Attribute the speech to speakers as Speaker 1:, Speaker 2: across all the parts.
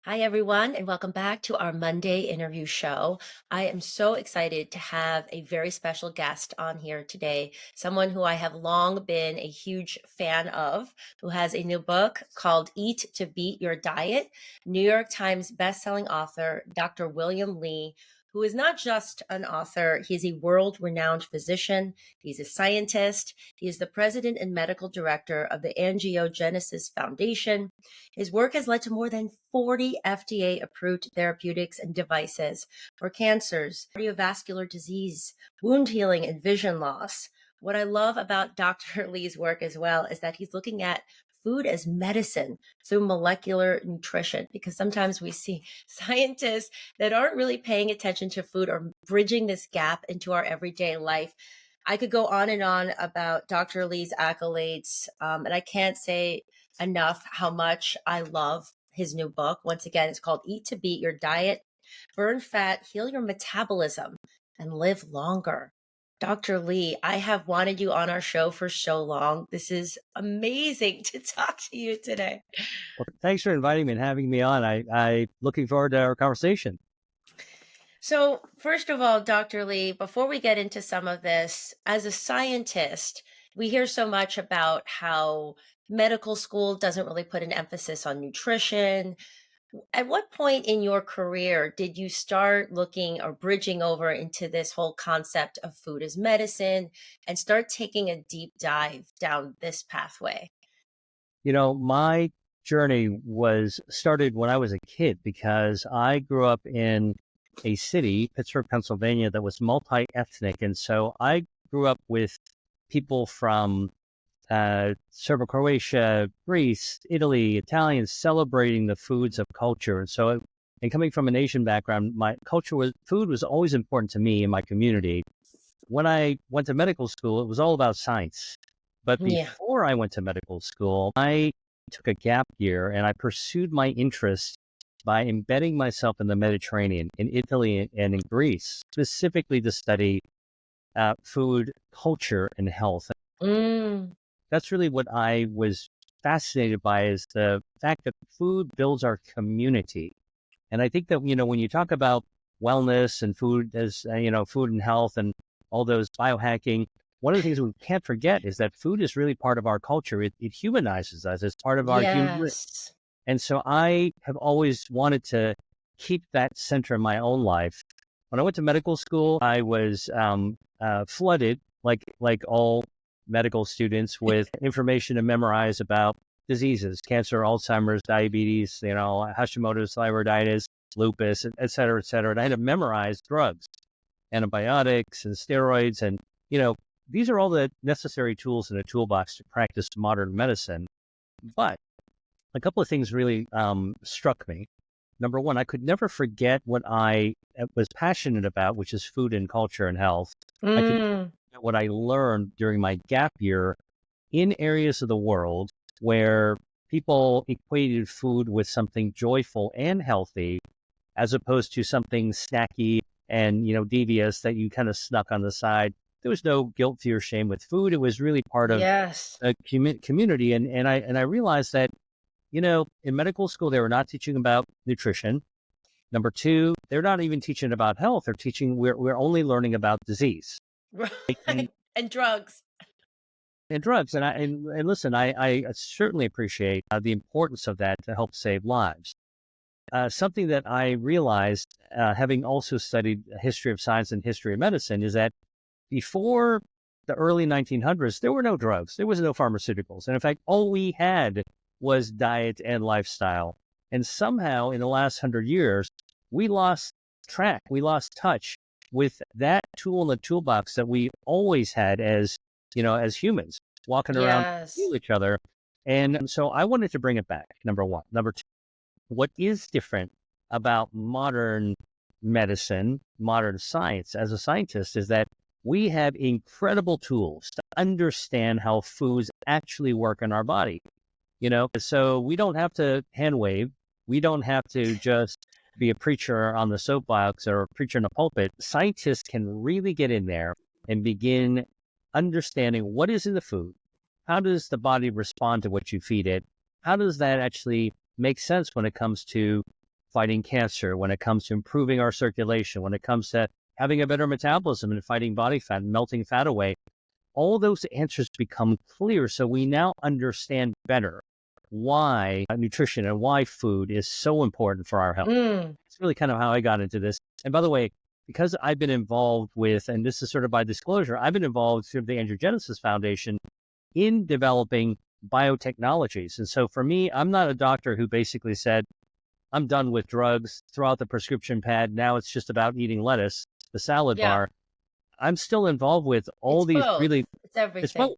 Speaker 1: Hi, everyone, and welcome back to our Monday interview show. I am so excited to have a very special guest on here today, someone who I have long been a huge fan of, who has a new book called Eat to Beat Your Diet, New York Times bestselling author, Dr. William Li. Who is not just an author, he's a world renowned physician, he's a scientist, he is the president and medical director of the Angiogenesis Foundation. His work has led to more than 40 FDA approved therapeutics and devices for cancers, cardiovascular disease, wound healing, and vision loss. What I love about Dr. Lee's work as well is that he's looking at food as medicine through molecular nutrition, because sometimes we see scientists that aren't really paying attention to food or bridging this gap into our everyday life. I could go on and on about Dr. Lee's accolades, and I can't say enough how much I love his new book. Once again, it's called Eat to Beat Your Diet, Burn Fat, Heal Your Metabolism, and Live Longer. Dr. Lee, I have wanted you on our show for so long. This is amazing to talk to you today.
Speaker 2: Well, thanks for inviting me and having me on. I looking forward to our conversation.
Speaker 1: So, first of all, Dr. Lee, before we get into some of this, as a scientist, we hear so much about how medical school doesn't really put an emphasis on nutrition. At what point in your career did you start looking or bridging over into this whole concept of food as medicine and start taking a deep dive down this pathway?
Speaker 2: My journey was started when I was a kid because I grew up in a city, Pittsburgh, Pennsylvania, that was multi-ethnic. And so I grew up with people from Serbia, Croatia, Greece, Italy, Italians celebrating the foods of culture. And coming from an Asian background, my food was always important to me and my community. When I went to medical school, it was all about science. But
Speaker 1: Yeah.
Speaker 2: before I went to medical school, I took a gap year and I pursued my interest by embedding myself in the Mediterranean, in Italy and in Greece, specifically to study food, culture, and health.
Speaker 1: Mm,
Speaker 2: That's really what I was fascinated by, is the fact that food builds our community. And I think that, when you talk about wellness and food as, food and health and all those biohacking, one of the things we can't forget is that food is really part of our culture. It humanizes us. It's part of our human.
Speaker 1: yes.
Speaker 2: And so I have always wanted to keep that center in my own life. When I went to medical school, I was flooded, like all medical students, with information to memorize about diseases: cancer, Alzheimer's, diabetes, Hashimoto's thyroiditis, lupus, et cetera, et cetera. And I had to memorize drugs, antibiotics and steroids. And, these are all the necessary tools in a toolbox to practice modern medicine. But a couple of things really struck me. Number one, I could never forget what I was passionate about, which is food and culture and health. I could
Speaker 1: Mm,
Speaker 2: forget what I learned during my gap year in areas of the world where people equated food with something joyful and healthy, as opposed to something snacky and, devious that you kind of snuck on the side. There was no guilt, fear, shame with food. It was really part of
Speaker 1: yes.
Speaker 2: a community. And I realized that, in medical school, they were not teaching about nutrition. Number two, they're not even teaching about health. They're teaching, we're only learning about disease and,
Speaker 1: Right. And drugs.
Speaker 2: and drugs. And listen, I certainly appreciate the importance of that to help save lives. Something that I realized, having also studied history of science and history of medicine, is that before the early 1900s, there were no drugs. There was no pharmaceuticals. And in fact, all we had was diet and lifestyle. And somehow in the last 100 years, we lost track. We lost touch with that tool in the toolbox that we always had as humans, walking around
Speaker 1: Yes.
Speaker 2: with each other. And so I wanted to bring it back, number one. Number two, what is different about modern medicine, modern science, as a scientist, is that we have incredible tools to understand how foods actually work in our body. So we don't have to hand wave. We don't have to just be a preacher on the soapbox or a preacher in the pulpit. Scientists can really get in there and begin understanding what is in the food. How does the body respond to what you feed it? How does that actually make sense when it comes to fighting cancer, when it comes to improving our circulation, when it comes to having a better metabolism and fighting body fat and melting fat away, all those answers become clear. So we now understand better why nutrition and why food is so important for our health.
Speaker 1: Mm,
Speaker 2: It's really kind of how I got into this. And by the way, because I've been involved with, and this is sort of by disclosure, I've been involved through the Angiogenesis Foundation in developing biotechnologies. And so for me, I'm not a doctor who basically said, I'm done with drugs, throw out the prescription pad. Now it's just about eating lettuce, the salad
Speaker 1: yeah,
Speaker 2: bar. I'm still involved with all
Speaker 1: it's
Speaker 2: these
Speaker 1: both.
Speaker 2: really,
Speaker 1: It's
Speaker 2: it's
Speaker 1: everything.
Speaker 2: both.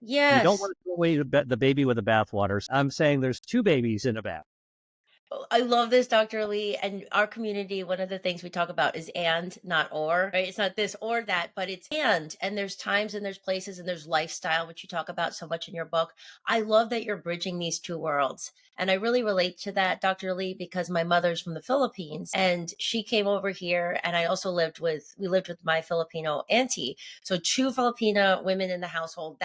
Speaker 2: We don't
Speaker 1: Yes.
Speaker 2: want to throw away the baby with the bathwater. I'm saying there's two babies in a bath.
Speaker 1: Oh, I love this, Dr. Lee. And our community, one of the things we talk about is and, not or, right? It's not this or that, but it's and. And there's times and there's places and there's lifestyle, which you talk about so much in your book. I love that you're bridging these two worlds. And I really relate to that, Dr. Lee, because my mother's from the Philippines and she came over here. And I also we lived with my Filipino auntie. So two Filipina women in the household.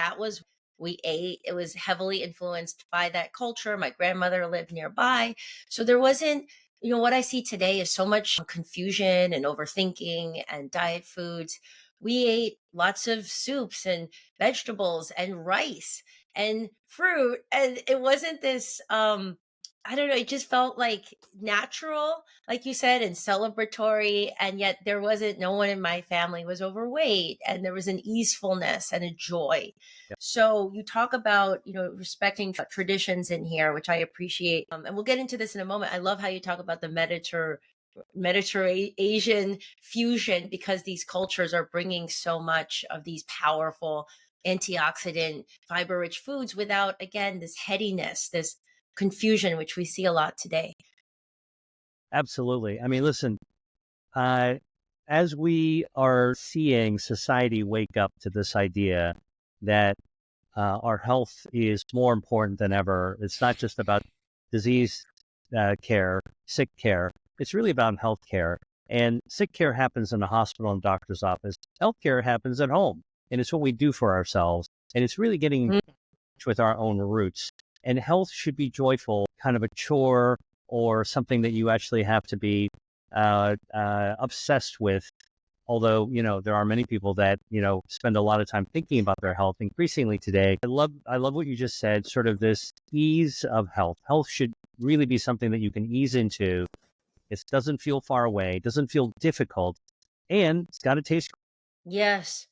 Speaker 1: We ate. It was heavily influenced by that culture. My grandmother lived nearby. So there wasn't, what I see today is so much confusion and overthinking and diet foods. We ate lots of soups and vegetables and rice and fruit. And it wasn't this, I don't know, it just felt like natural, like you said, and celebratory. And yet no one in my family was overweight. And there was an easefulness and a joy.
Speaker 2: Yeah,
Speaker 1: So you talk about, respecting traditions in here, which I appreciate. And we'll get into this in a moment. I love how you talk about the Mediterranean fusion because these cultures are bringing so much of these powerful antioxidant, fiber rich foods without, again, this headiness, this confusion, which we see a lot today.
Speaker 2: absolutely. I mean, listen, uh, as we are seeing society wake up to this idea that our health is more important than ever, it's not just about disease care, sick care. It's really about health care. And sick care happens in a hospital and doctor's office. Health care happens at home. And it's what we do for ourselves. And it's really getting in
Speaker 1: Mm,
Speaker 2: touch with our own roots. And health should be joyful, kind of a chore or something that you actually have to be obsessed with. Although, there are many people that, spend a lot of time thinking about their health increasingly today. I love what you just said, sort of this ease of health. Health should really be something that you can ease into. It doesn't feel far away, it doesn't feel difficult, and it's got to taste
Speaker 1: yes.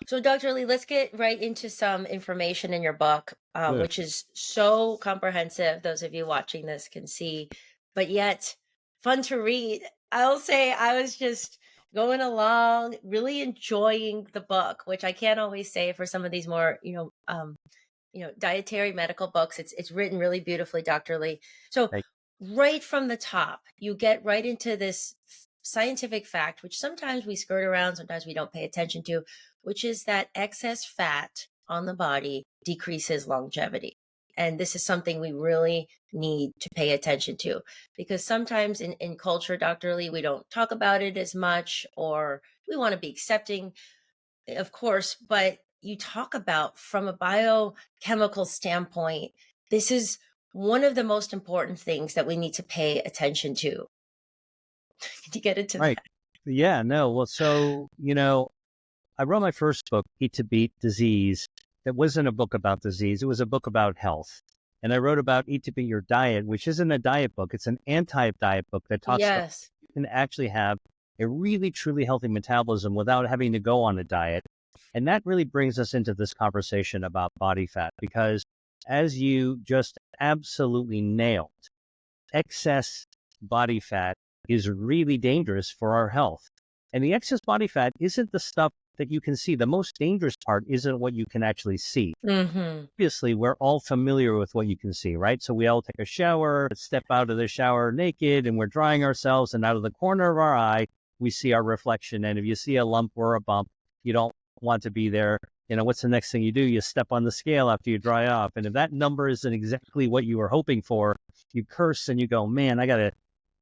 Speaker 1: So, Dr. Lee, let's get right into some information in your book,
Speaker 2: good.
Speaker 1: which is so comprehensive. Those of you watching this can see, but yet fun to read. I'll say I was just going along, really enjoying the book, which I can't always say for some of these more, dietary medical books. It's written really beautifully, Dr. Lee. So
Speaker 2: Like,
Speaker 1: right from the top, you get right into this scientific fact, which sometimes we skirt around, sometimes we don't pay attention to, which is that excess fat on the body decreases longevity. And this is something we really need to pay attention to because sometimes in culture, Dr. Lee, we don't talk about it as much or we want to be accepting, of course, but you talk about from a biochemical standpoint, this is one of the most important things that we need to pay attention to. Can you get into
Speaker 2: right.
Speaker 1: that?
Speaker 2: Yeah, no. Well, so, I wrote my first book, Eat to Beat Disease. That wasn't a book about disease, it was a book about health. And I wrote about Eat to Beat Your Diet, which isn't a diet book, it's an anti diet book that talks about
Speaker 1: Yes.
Speaker 2: you can actually have a really, truly healthy metabolism without having to go on a diet. And that really brings us into this conversation about body fat, because as you just absolutely nailed, excess body fat is really dangerous for our health. And the excess body fat isn't the stuff that you can see. The most dangerous part isn't what you can actually see.
Speaker 1: Hmm.
Speaker 2: Obviously, we're all familiar with what you can see, right? So we all take a shower, step out of the shower naked, and we're drying ourselves. And out of the corner of our eye, we see our reflection. And if you see a lump or a bump, you don't want to be there. What's the next thing you do? You step on the scale after you dry off. And if that number isn't exactly what you were hoping for, you curse and you go, man, I gotta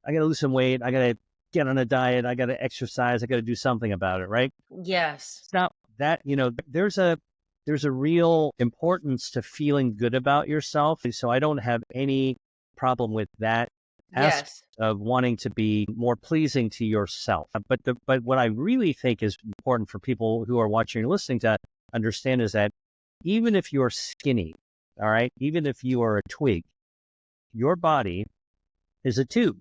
Speaker 2: lose some weight. I gotta get on a diet. I gotta exercise. I gotta do something about it, right?
Speaker 1: Yes.
Speaker 2: It's not that, there's a real importance to feeling good about yourself. So I don't have any problem with that
Speaker 1: Yes.
Speaker 2: of wanting to be more pleasing to yourself. But what I really think is important for people who are watching or listening to understand is that even if you're skinny, all right, even if you are a twig, your body is a tube,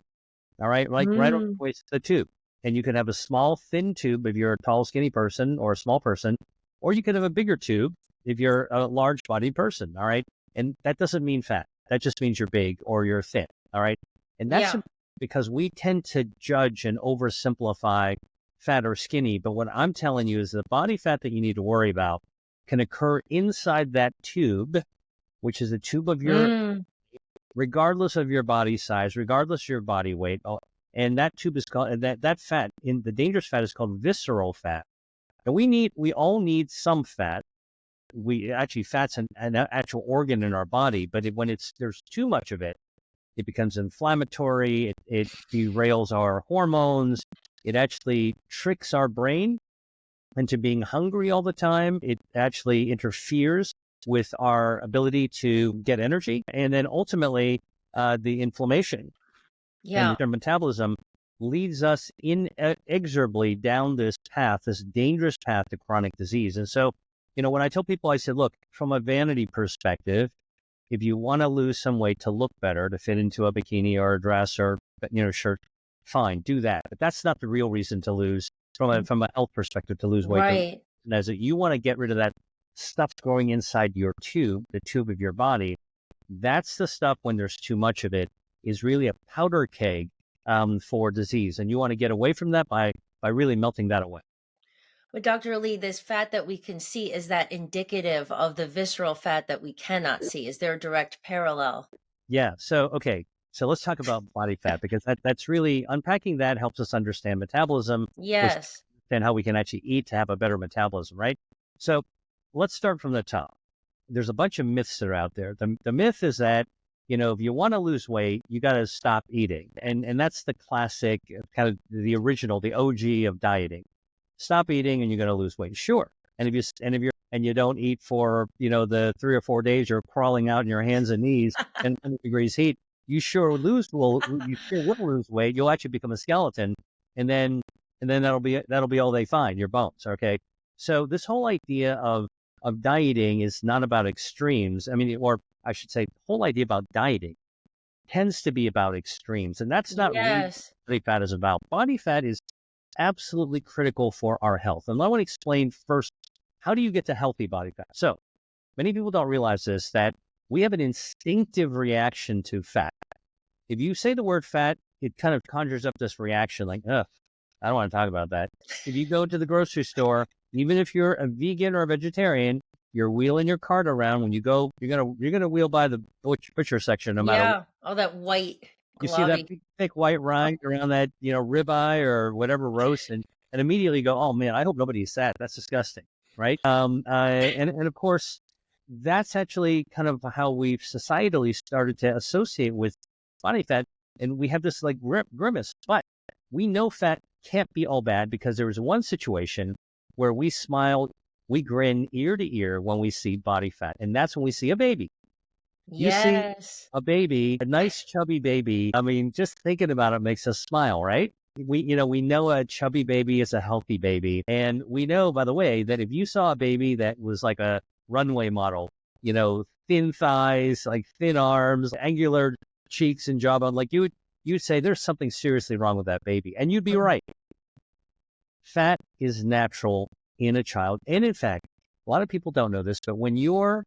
Speaker 2: all right, like right over
Speaker 1: Mm.
Speaker 2: the waist, the tube. And you can have a small, thin tube if you're a tall, skinny person or a small person, or you could have a bigger tube if you're a large bodied person, all right? And that doesn't mean fat. That just means you're big or you're thin, all right? And that's
Speaker 1: Yeah.
Speaker 2: because we tend to judge and oversimplify fat or skinny. But what I'm telling you is the body fat that you need to worry about can occur inside that tube, which is a tube of your,
Speaker 1: Mm.
Speaker 2: regardless of your body size, regardless of your body weight. Oh, and that tube is called, that fat, in the dangerous fat, is called visceral fat. And we all need some fat. We actually, fat's an actual organ in our body, but when there's too much of it, it becomes inflammatory. It derails our hormones. It actually tricks our brain into being hungry all the time. It actually interferes with our ability to get energy. And then ultimately, the inflammation and
Speaker 1: Yeah.
Speaker 2: their metabolism leads us inexorably down this path, this dangerous path to chronic disease. And so, when I tell people, I said, look, from a vanity perspective, if you want to lose some weight to look better, to fit into a bikini or a dress or, shirt, fine, do that. But that's not the real reason to lose from a health perspective, to lose weight. The
Speaker 1: Right.
Speaker 2: reason is that you want to get rid of that stuff growing inside your tube, the tube of your body. That's the stuff, when there's too much of it, is really a powder keg for disease. And you want to get away from that by really melting that away.
Speaker 1: But Dr. Lee, this fat that we can see, is that indicative of the visceral fat that we cannot see? Is there a direct parallel?
Speaker 2: Yeah. So, okay. So let's talk about body fat, because that's really, unpacking that helps us understand metabolism, which
Speaker 1: Yes.
Speaker 2: and how we can actually eat to have a better metabolism, right? So let's start from the top. There's a bunch of myths that are out there. The myth is that, if you want to lose weight, you got to stop eating. And that's the classic, kind of the original, the OG of dieting. Stop eating and you're going to lose weight. Sure. And you don't eat for, the 3 or 4 days you're crawling out in your hands and knees in 100 degrees heat, you sure will lose weight. You'll actually become a skeleton. And then, that'll be all they find, your bones. Okay. So this whole idea of dieting is not about extremes. I mean, or I should say, the whole idea about dieting tends to be about extremes. And that's not really
Speaker 1: Yes.
Speaker 2: what body fat is about. Body fat is absolutely critical for our health. And I want to explain first, how do you get to healthy body fat? So many people don't realize this, that we have an instinctive reaction to fat. If you say the word fat, it kind of conjures up this reaction like, ugh, I don't want to talk about that. If you go to the grocery store, even if you're a vegan or a vegetarian, you're wheeling your cart around. When you go, you're gonna wheel by the butcher section, no matter what.
Speaker 1: Yeah. All that white
Speaker 2: You see that
Speaker 1: globby.
Speaker 2: big, thick white rind around that, ribeye or whatever roast, and immediately go, oh man, I hope nobody eats that. That's disgusting, right? And of course, that's actually kind of how we've societally started to associate with body fat, and we have this like grimace. But we know fat can't be all bad, because there was one situation where we smile, we grin ear to ear when we see body fat, and that's when we see a baby. You see
Speaker 1: Yes.
Speaker 2: a baby, a nice chubby baby. I mean, just thinking about it makes us smile, right? We know a chubby baby is a healthy baby. And we know, by the way, that if you saw a baby that was like a runway model, thin thighs, like thin arms, angular cheeks and jawbone, like you'd say there's something seriously wrong with that baby. And you'd be
Speaker 1: Mm.
Speaker 2: right. Fat is natural in a child. And in fact, a lot of people don't know this, but when your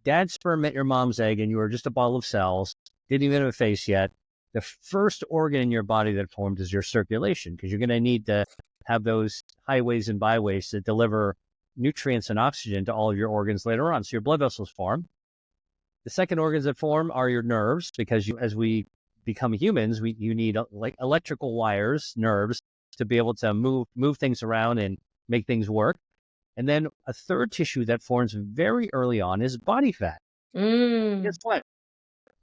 Speaker 2: dad's sperm met your mom's egg and you were just a ball of cells, didn't even have a face yet, the first organ in your body that formed is your circulation, because you're going to need to have those highways and byways to deliver nutrients and oxygen to all of your organs later on. So your blood vessels form. The second organs that form are your nerves, because as we become humans, you need like electrical wires, nerves, to be able to move things around and make things work. And then a third tissue that forms very early on is body fat. Guess
Speaker 1: Mm.
Speaker 2: what?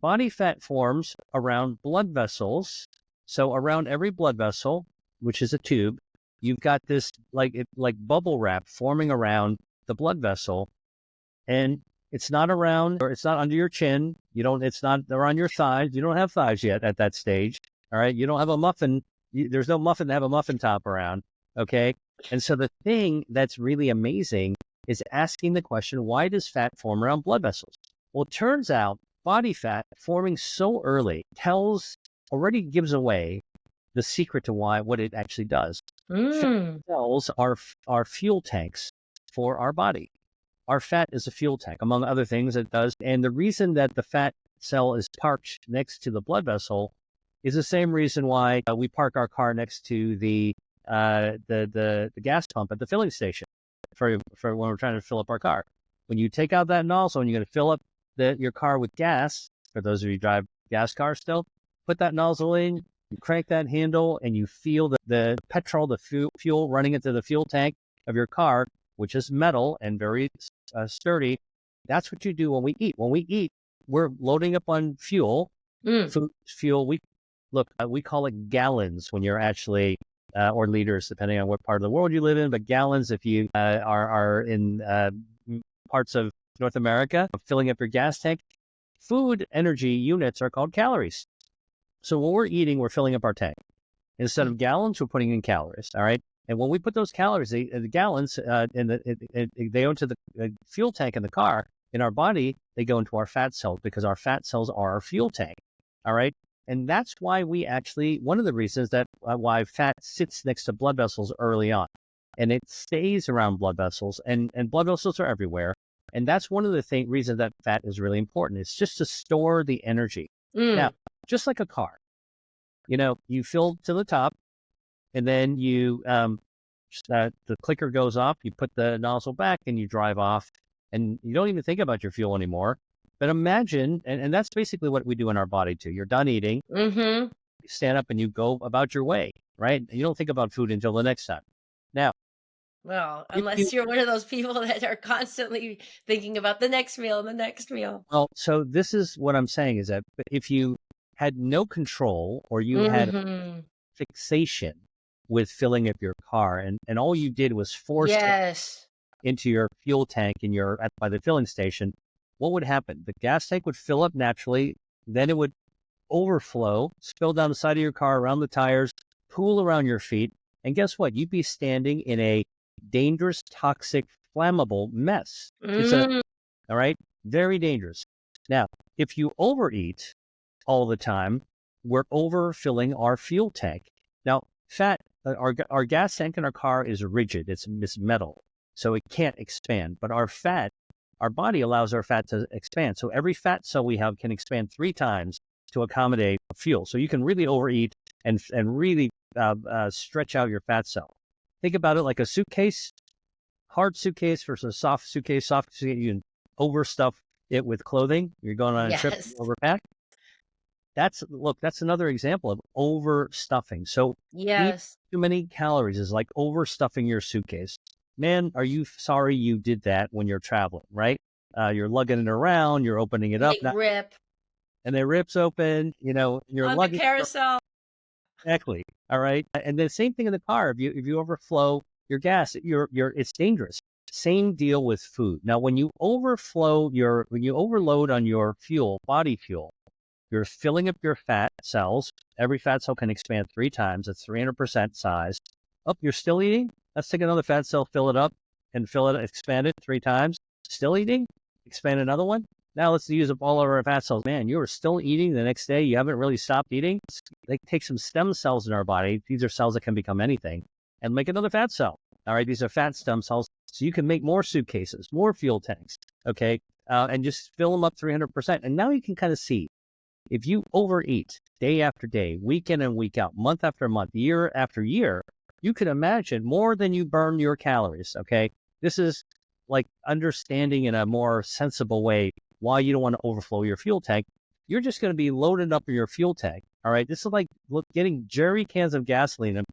Speaker 2: Body fat forms around blood vessels. So around every blood vessel, which is a tube, you've got this like bubble wrap forming around the blood vessel. And It's not around, or it's not under your chin. It's not around your thighs. You don't have thighs yet at that stage. All right. You don't have a muffin. There's no muffin to have a muffin top around. Okay. And so the thing that's really amazing is asking the question, why does fat form around blood vessels? Well, it turns out body fat forming so early already gives away the secret to what it actually does. Fat
Speaker 1: Mm.
Speaker 2: cells are fuel tanks for our body. Our fat is a fuel tank, among other things it does. And the reason that the fat cell is parked next to the blood vessel is the same reason why we park our car next to the gas pump at the filling station for when we're trying to fill up our car. When you take out that nozzle and you're going to fill up your car with gas, for those of you who drive gas cars still, put that nozzle in, you crank that handle, and you feel the petrol, the fuel running into the fuel tank of your car, which is metal and very sturdy. That's what you do when we eat. When we eat, we're loading up on fuel.
Speaker 1: Mm.
Speaker 2: Food fuel. We call it gallons when you're actually, or liters, depending on what part of the world you live in. But gallons, if you are in parts of North America, filling up your gas tank. Food energy units are called calories. So when we're eating, we're filling up our tank. Instead of gallons, we're putting in calories. All right. And when we put those calories, the gallons, they go into the fuel tank in the car. In our body, they go into our fat cells because our fat cells are our fuel tank. All right. And that's why one of the reasons that why fat sits next to blood vessels early on. And it stays around blood vessels, and blood vessels are everywhere. And that's one of the reasons that fat is really important. It's just to store the energy. Now,
Speaker 1: Mm.
Speaker 2: just like a car, you fill to the top, and then the clicker goes off, you put the nozzle back, and you drive off, and you don't even think about your fuel anymore. But imagine, and that's basically what we do in our body too. You're done eating,
Speaker 1: Mm-hmm.
Speaker 2: you stand up, and you go about your way, right? You don't think about food until the next time. Now,
Speaker 1: Well,
Speaker 2: if you
Speaker 1: unless you're one of those people that are constantly thinking about the next meal and the next meal.
Speaker 2: well, so this is what I'm saying is that if you had no control, or you had
Speaker 1: Mm-hmm.
Speaker 2: fixation with filling up your car, and all you did was force it
Speaker 1: Yes.
Speaker 2: into your fuel tank by the filling station, what would happen? The gas tank would fill up naturally, then it would overflow, spill down the side of your car, around the tires, pool around your feet, and guess what? You'd be standing in a dangerous, toxic, flammable mess.
Speaker 1: Mm.
Speaker 2: All right, very dangerous. Now, if you overeat all the time, we're overfilling our fuel tank. Now, our gas tank in our car is rigid. It's metal, so it can't expand. But our body allows our fat to expand. So every fat cell we have can expand 3 times to accommodate fuel. So you can really overeat and really stretch out your fat cell. Think about it like a suitcase, hard suitcase versus a soft suitcase. Soft suitcase, you can overstuff it with clothing. You're going on a trip,
Speaker 1: Yes.
Speaker 2: overpack. That's another example of overstuffing. So eating
Speaker 1: Yes.
Speaker 2: too many calories is like overstuffing your suitcase. Man, are you sorry you did that when you're traveling, right? You're lugging it around, you're opening it
Speaker 1: And
Speaker 2: up,
Speaker 1: they rip
Speaker 2: and it rips open, you're
Speaker 1: on the
Speaker 2: lugging
Speaker 1: carousel.
Speaker 2: exactly. All right. And the same thing in the car. If you overflow your gas, it's dangerous. Same deal with food. Now, when you overload on your body fuel, you're filling up your fat cells. Every fat cell can expand 3 times. That's 300% size. Oh, you're still eating? Let's take another fat cell, fill it up, and expand it 3 times. Still eating? Expand another one. Now let's use up all of our fat cells. Man, you are still eating the next day. You haven't really stopped eating. They take some stem cells in our body. These are cells that can become anything, and make another fat cell. All right, these are fat stem cells. So you can make more suitcases, more fuel tanks. Okay, and just fill them up 300%. And now you can kind of see, if you overeat day after day, week in and week out, month after month, year after year, you can imagine more than you burn your calories. Okay. This is like understanding in a more sensible way why you don't want to overflow your fuel tank. You're just going to be loaded up in your fuel tank. All right. This is like getting jerry cans of gasoline and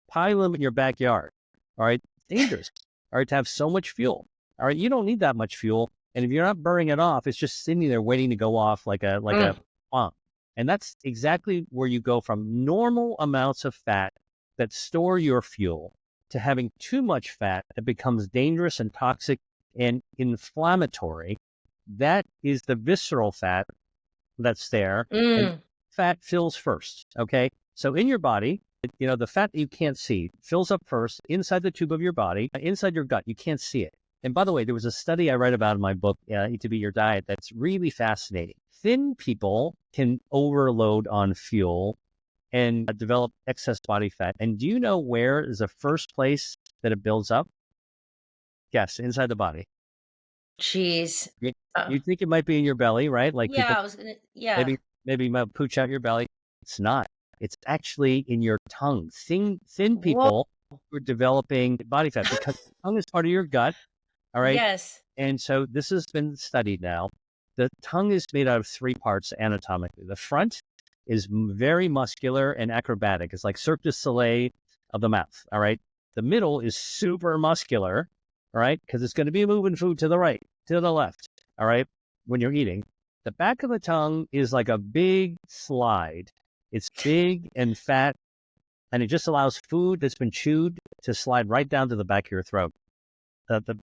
Speaker 2: pile them in your backyard. All right. Dangerous. All right. To have so much fuel. All right. You don't need that much fuel. And if you're not burning it off, it's just sitting there waiting to go off like a
Speaker 1: Mm.
Speaker 2: bomb. And that's exactly where you go from normal amounts of fat that store your fuel to having too much fat that becomes dangerous and toxic and inflammatory. That is the visceral fat that's there, and
Speaker 1: Mm.
Speaker 2: fat fills first. Okay. So in your body, the fat that you can't see fills up first inside the tube of your body, inside your gut. You can't see it. And by the way, there was a study I read about in my book, Eat to Beat Your Diet, that's really fascinating. Thin people can overload on fuel and develop excess body fat. And do you know where is the first place that it builds up? Yes, inside the body.
Speaker 1: Jeez.
Speaker 2: You,
Speaker 1: Uh,
Speaker 2: you think it might be in your belly, right? Like
Speaker 1: yeah,
Speaker 2: people
Speaker 1: I was gonna, yeah.
Speaker 2: maybe might pooch out your belly. It's not. It's actually in your tongue. Thin
Speaker 1: Whoa.
Speaker 2: people who are developing body fat because the tongue is part of your gut. All right.
Speaker 1: Yes.
Speaker 2: And so this has been studied now. The tongue is made out of three parts anatomically. The front is very muscular and acrobatic. It's like Cirque du Soleil of the mouth. All right. The middle is super muscular. All right. Because it's going to be moving food to the right, to the left. All right. When you're eating. The back of the tongue is like a big slide. It's big and fat, and it just allows food that's been chewed to slide right down to the back of your throat. The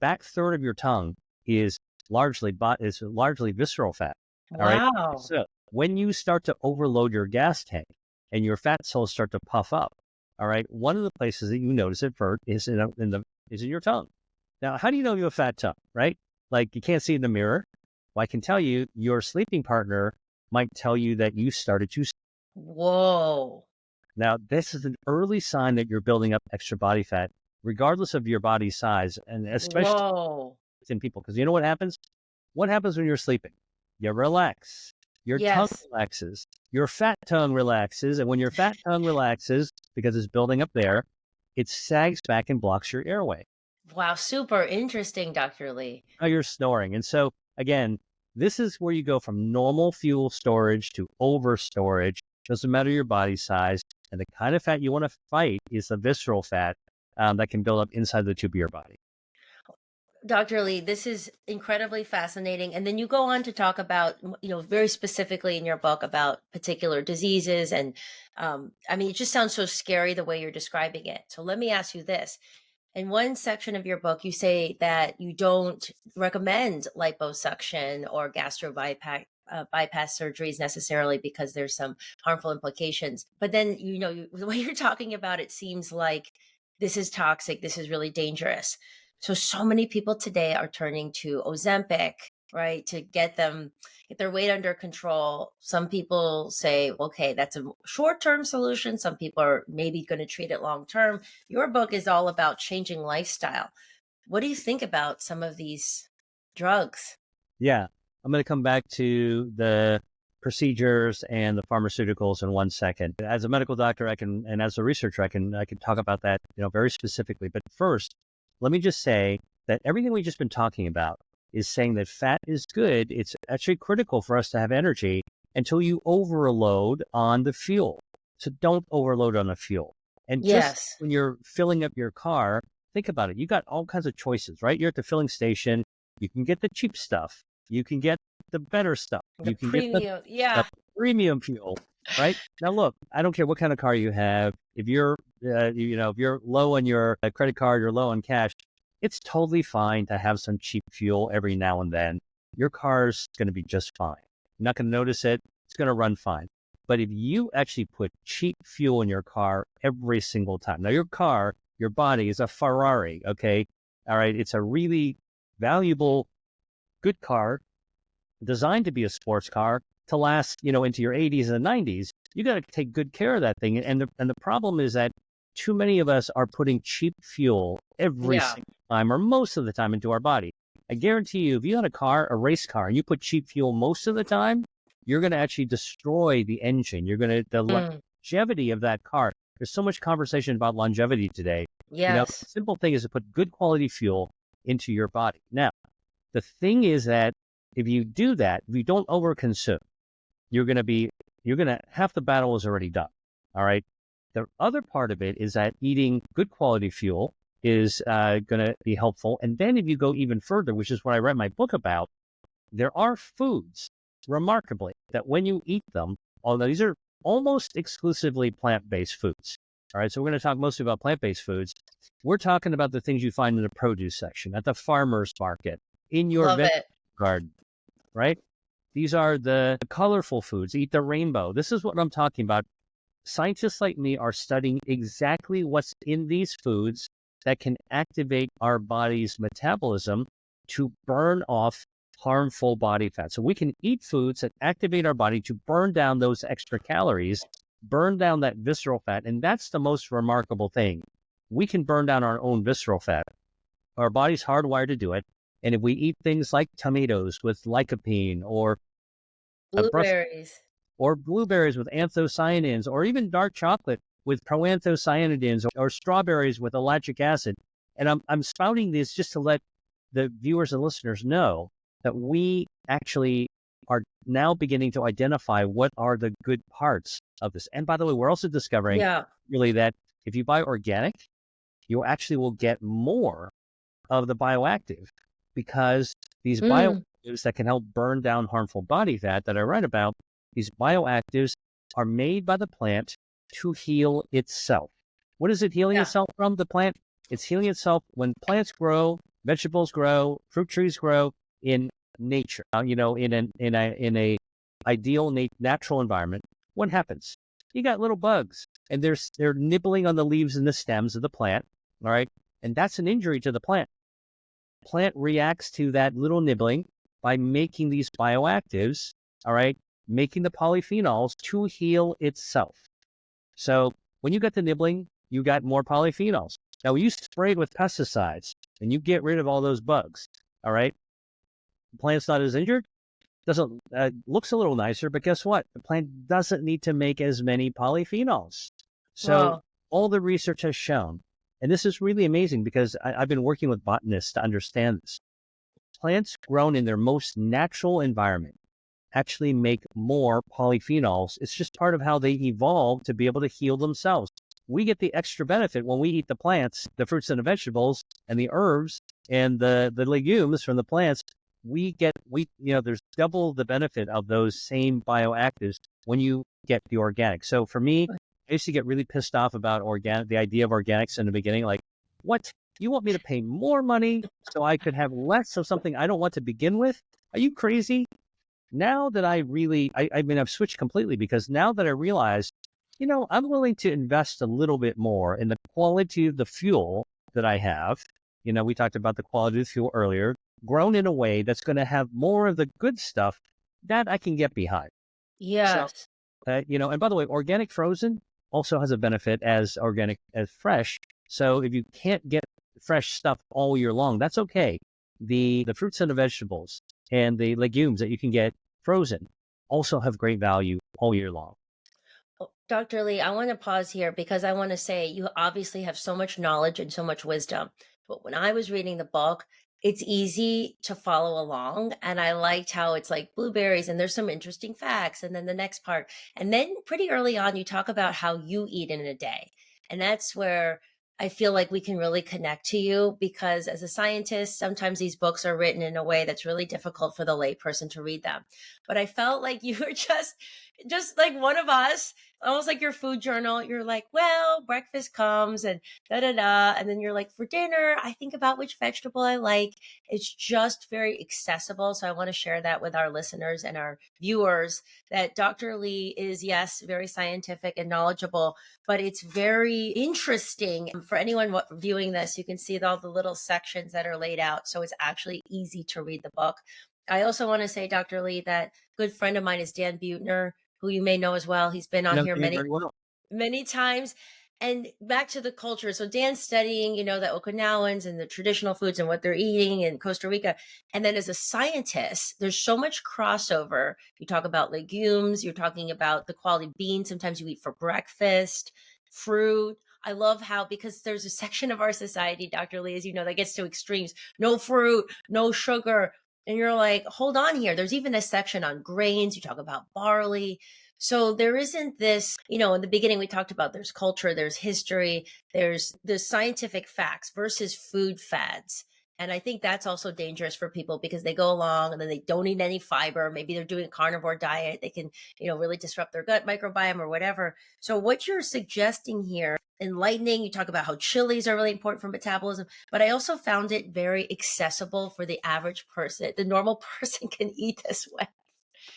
Speaker 2: back third of your tongue is largely visceral fat. All right.
Speaker 1: Wow.
Speaker 2: So when you start to overload your gas tank and your fat cells start to puff up, all right, one of the places that you notice it first is is in your tongue. Now, how do you know you have a fat tongue? Right? Like you can't see it in the mirror. Well, I can tell you, your sleeping partner might tell you that you started to.
Speaker 1: Whoa.
Speaker 2: Now, this is an early sign that you're building up extra body fat, regardless of your body size, and especially
Speaker 1: Whoa.
Speaker 2: in people. Because you know what happens? What happens when you're sleeping? You relax. Your tongue
Speaker 1: Yes.
Speaker 2: relaxes. Your fat tongue relaxes. And when your fat tongue relaxes, because it's building up there, it sags back and blocks your airway.
Speaker 1: Wow. Super interesting, Dr. Lee.
Speaker 2: Now you're snoring. And so, again, this is where you go from normal fuel storage to over storage. Doesn't matter your body size. And the kind of fat you want to fight is the visceral fat that can build up inside the tube of your body.
Speaker 1: Dr. Lee, this is incredibly fascinating. And then you go on to talk about, very specifically in your book about particular diseases. And I mean, it just sounds so scary the way you're describing it. So let me ask you this. In one section of your book, you say that you don't recommend liposuction or bypass surgeries necessarily because there's some harmful implications. But then, the way you're talking about it seems like this is toxic. This is really dangerous. So many people today are turning to Ozempic, right, to get their weight under control. Some people say, okay, that's a short-term solution. Some people are maybe going to treat it long-term. Your book is all about changing lifestyle. What do you think about some of these drugs?
Speaker 2: Yeah. I'm going to come back to the procedures and the pharmaceuticals in 1 second. As a medical doctor, and as a researcher, I can talk about that, very specifically. But first, let me just say that everything we've just been talking about is saying that fat is good. It's actually critical for us to have energy until you overload on the fuel. So don't overload on the fuel. And just
Speaker 1: Yes.
Speaker 2: when you're filling up your car, think about it. You got all kinds of choices, right? You're at the filling station. You can get the cheap stuff. You can get the better stuff.
Speaker 1: The
Speaker 2: You can get the
Speaker 1: premium.
Speaker 2: stuff,
Speaker 1: Yeah.
Speaker 2: premium fuel, right? Now, look, I don't care what kind of car you have. If you're, if you're low on your credit card, you're low on cash, it's totally fine to have some cheap fuel every now and then. Your car's going to be just fine. You're not going to notice it. It's going to run fine. But if you actually put cheap fuel in your car every single time, now your body is a Ferrari, okay? All right. It's a really valuable, good car designed to be a sports car to last, into your 80s and 90s. You got to take good care of that thing. And the problem is that too many of us are putting cheap fuel every
Speaker 1: Yeah.
Speaker 2: single time or most of the time into our body. I guarantee you, if you had a race car, and you put cheap fuel most of the time, you're going to actually destroy the engine. The
Speaker 1: Mm.
Speaker 2: longevity of that car. There's so much conversation about longevity today. The
Speaker 1: Yes.
Speaker 2: simple thing is to put good quality fuel into your body. Now, the thing is that if you do that, if you don't overconsume, half the battle is already done. All right. The other part of it is that eating good quality fuel is going to be helpful. And then if you go even further, which is what I read my book about, there are foods, remarkably, that when you eat them, although these are almost exclusively plant-based foods. All right. So we're going to talk mostly about plant-based foods. We're talking about the things you find in the produce section, at the farmer's market, in your
Speaker 1: Love it.
Speaker 2: garden, right? These are the colorful foods. Eat the rainbow. This is what I'm talking about. Scientists like me are studying exactly what's in these foods that can activate our body's metabolism to burn off harmful body fat. So we can eat foods that activate our body to burn down those extra calories, burn down that visceral fat. And that's the most remarkable thing. We can burn down our own visceral fat. Our body's hardwired to do it. And if we eat things like tomatoes with lycopene or a
Speaker 1: Blueberries.
Speaker 2: or blueberries with anthocyanins, or even dark chocolate with proanthocyanidins, or strawberries with ellagic acid. And I'm spouting these just to let the viewers and listeners know that we actually are now beginning to identify what are the good parts of this. And by the way, we're also discovering
Speaker 1: Yeah.
Speaker 2: really that if you buy organic, you actually will get more of the bioactive, because these
Speaker 1: Mm,
Speaker 2: bioactives that can help burn down harmful body fat that I write about, these bioactives are made by the plant to heal itself. What is it healing
Speaker 1: yeah.
Speaker 2: itself from? The plant? It's healing itself when plants grow, vegetables grow, fruit trees grow in nature. In a ideal natural environment. What happens? You got little bugs, and they're nibbling on the leaves and the stems of the plant. All right, and that's an injury to the plant. Plant reacts to that little nibbling by making these bioactives, all right, making the polyphenols to heal itself. So when you get the nibbling, you got more polyphenols. Now, when you spray it with pesticides and you get rid of all those bugs, all right, the plant's not as injured, doesn't looks a little nicer, but guess what? The plant doesn't need to make as many polyphenols. So
Speaker 1: Wow.
Speaker 2: all the research has shown, and this is really amazing because I've been working with botanists to understand this. Plants grown in their most natural environment actually make more polyphenols. It's just part of how they evolved to be able to heal themselves. We get the extra benefit when we eat the plants, the fruits and the vegetables, and the herbs and the legumes from the plants. There's double the benefit of those same bioactives when you get the organic. So for me, I used to get really pissed off about the idea of organics in the beginning. Like, what? You want me to pay more money so I could have less of something I don't want to begin with? Are you crazy? Now that I've switched completely, because now that I realize, I'm willing to invest a little bit more in the quality of the fuel that I have. We talked about the quality of the fuel earlier, grown in a way that's going to have more of the good stuff that I can get behind. So,
Speaker 1: Yes.
Speaker 2: and by the way, organic frozen also has a benefit as organic as fresh. So if you can't get fresh stuff all year long, that's okay. The fruits and the vegetables and the legumes that you can get frozen also have great value all year long.
Speaker 1: Oh, Dr. Lee, I want to pause here because I want to say you obviously have so much knowledge and so much wisdom. But when I was reading the book, it's easy to follow along. And I liked how it's like blueberries and there's some interesting facts. And then the next part. And then pretty early on, you talk about how you eat in a day. And that's where I feel like we can really connect to you because as a scientist, sometimes these books are written in a way that's really difficult for the layperson to read them. But I felt like you were just like one of us, almost like your food journal. You're like, well, breakfast comes and da da da. And then you're like, for dinner, I think about which vegetable I like. It's just very accessible. So I want to share that with our listeners and our viewers that Dr. Lee is, yes, very scientific and knowledgeable, but it's very interesting for anyone viewing this. You can see all the little sections that are laid out. So it's actually easy to read the book. I also want to say, Dr. Lee, that a good friend of mine is Dan Buettner, who you may know as well. He's been on here
Speaker 2: Yeah, very well.
Speaker 1: many times. And back to the culture. So Dan's studying, the Okinawans and the traditional foods and what they're eating in Costa Rica. And then as a scientist, there's so much crossover. You talk about legumes, you're talking about the quality beans sometimes you eat for breakfast, fruit. I love how, because there's a section of our society, Dr. Lee, as you know, that gets to extremes. No fruit, no sugar. And you're like, hold on here. There's even a section on grains. You talk about barley. So there isn't this, in the beginning, we talked about there's culture, there's history, there's the scientific facts versus food fads. And I think that's also dangerous for people because they go along and then they don't eat any fiber. Maybe they're doing a carnivore diet. They can, really disrupt their gut microbiome or whatever. So what you're suggesting here, enlightening, you talk about how chilies are really important for metabolism, but I also found it very accessible for the average person. The normal person can eat this way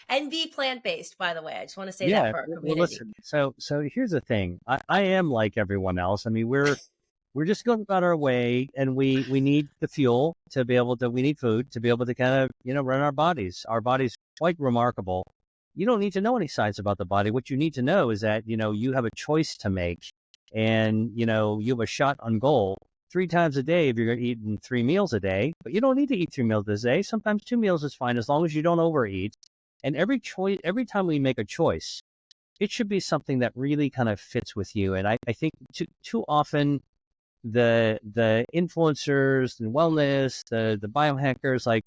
Speaker 1: and be plant-based, by the way. I just want to say that
Speaker 2: Yeah.
Speaker 1: for our
Speaker 2: Well,
Speaker 1: community.
Speaker 2: listen. So here's the thing. I am like everyone else. I mean, we're just going about our way, and we need the fuel to be able to. We need food to be able to kind of run our bodies. Our body's quite remarkable. You don't need to know any science about the body. What you need to know is that you have a choice to make, and you have a shot on goal 3 times a day if you're eating 3 meals a day. But you don't need to eat 3 meals a day. Sometimes 2 meals is fine as long as you don't overeat. And every time we make a choice, it should be something that really kind of fits with you. And I think too often the influencers and wellness, the biohackers, like